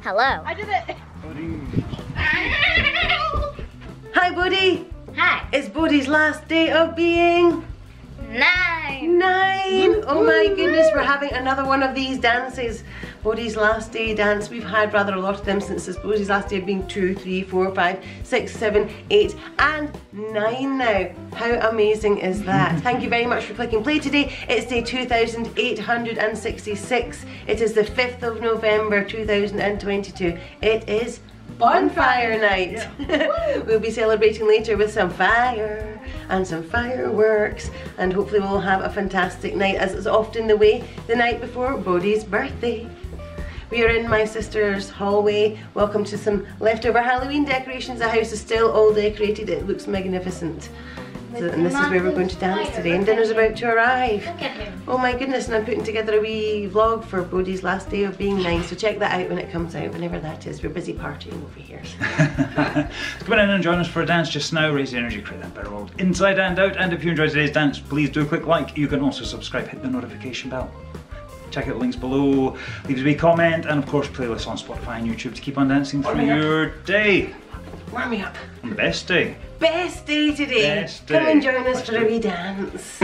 Hello. I did it. Hi, Bodhi. Hi. It's Bodhi's last day of being 9. 9. Oh my goodness, we're having another one of these dances. Bodhi's last day dance. We've had rather a lot of them since this Bodhi's last day of being 2, 3, 4, 5, 6, 7, 8 and 9 now. How amazing is that? Thank you very much for clicking play today. It's day 2866. It is the 5th of November 2022. It is Bonfire night. We'll be celebrating later with some fire and some fireworks, and hopefully we'll have a fantastic night, as is often the way the night before Bodhi's birthday. We are in my sister's hallway. Welcome to some leftover Halloween decorations. The house is still all decorated. It looks magnificent. So, and this is where we're going to dance today, and dinner's about to arrive. Look at him. Oh my goodness, and I'm putting together a wee vlog for Bodhi's last day of being 9, so check that out when it comes out, whenever that is. We're busy partying over here. Come in and join us for a dance just now. Raise the energy, create that better world inside and out. And if you enjoyed today's dance, please do a quick like. You can also subscribe, hit the notification bell. Check out the links below, leave a wee comment, and of course playlists on Spotify and YouTube to keep on dancing through your day. Warm me up. On the best day. Best day today. Best day. Come and join us for a wee dance.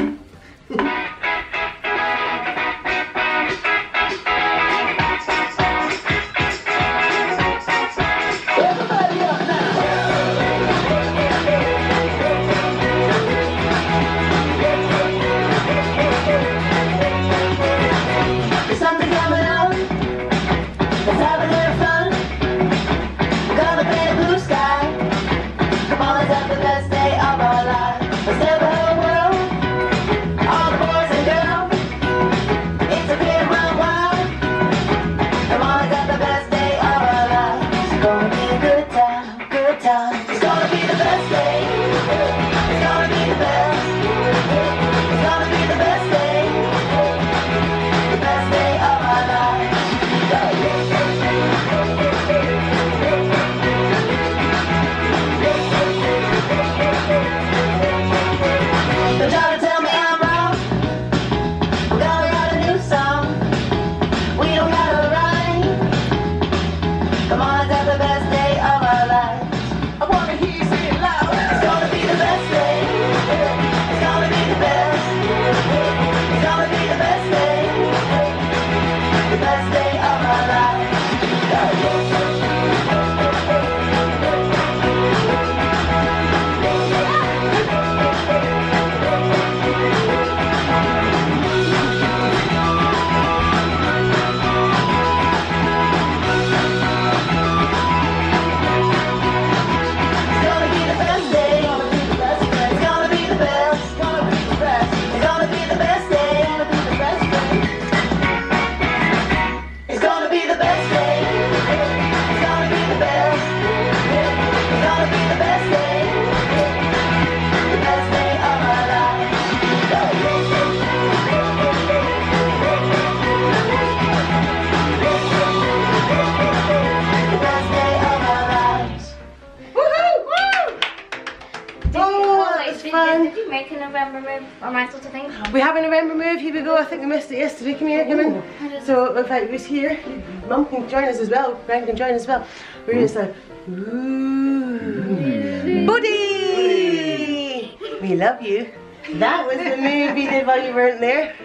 We have a November move, here we go. I think we missed it yesterday. Come here, come in. So if I was here, Mum can join us as well, Brian can join us as well. We're just like, ooh. Bodhi! We love you. That was the move we did while you weren't there.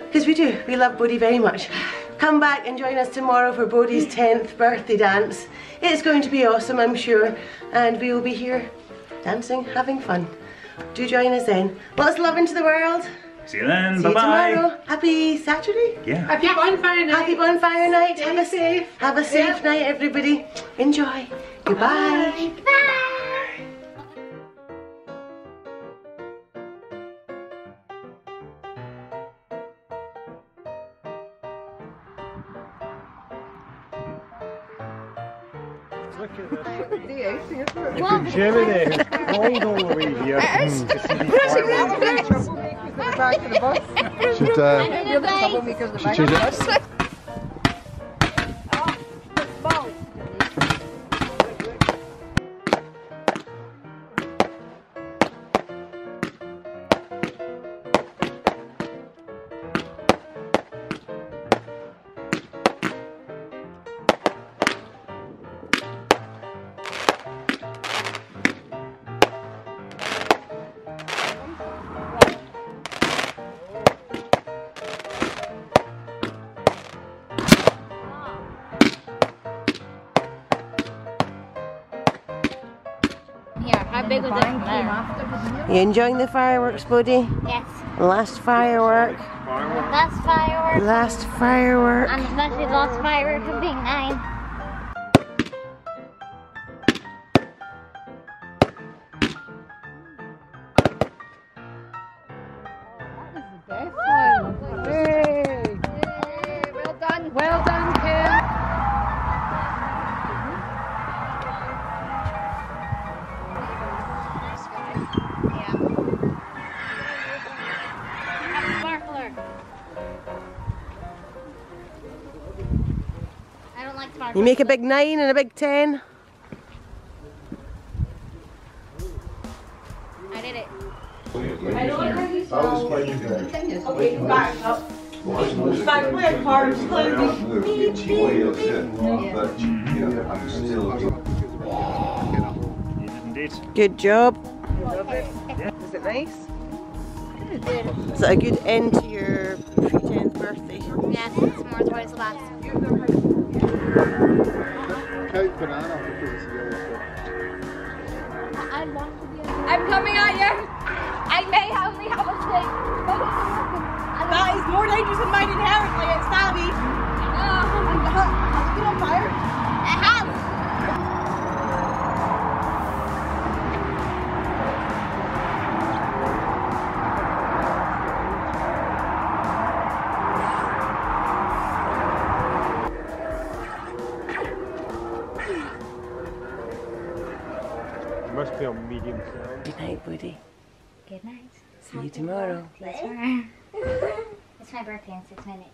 Because we do, we love Bodhi very much. Come back and join us tomorrow for Bodhi's 10th birthday dance. It's going to be awesome, I'm sure. And we will be here dancing, having fun. Do join us then. Lots of love into the world. See you then. See Bye-bye. you tomorrow. Happy Saturday. Yeah. Happy Bonfire night. Happy Bonfire night. Stay safe. Have a safe night, everybody. Enjoy. Goodbye. Bye. Look at this. Germany, cold all the way here. Should change it. big was it from there? You enjoying the fireworks, Bodhi? Yes. Last firework. Last firework. Last firework. And especially the last firework of being 9. Best one. Hey. Well done. Well done, Kim. Sparkler. I don't like sparklers. You make a big 9 and a big 10. I did it. Okay, back up. Back where cars Indeed. Good job. Is it nice? Is that a good end to your pre-10th birthday? Yes, it's more towards the last. Coat banana because it's yellow. I'm coming at you. I may only have a stick. That is more dangerous than mine inherently. It's stabby. Has it been on fire? I have. It must be on medium sound. Good night, Bodhi. Good night. See you tomorrow. See you tomorrow. It's my birthday in 6 minutes.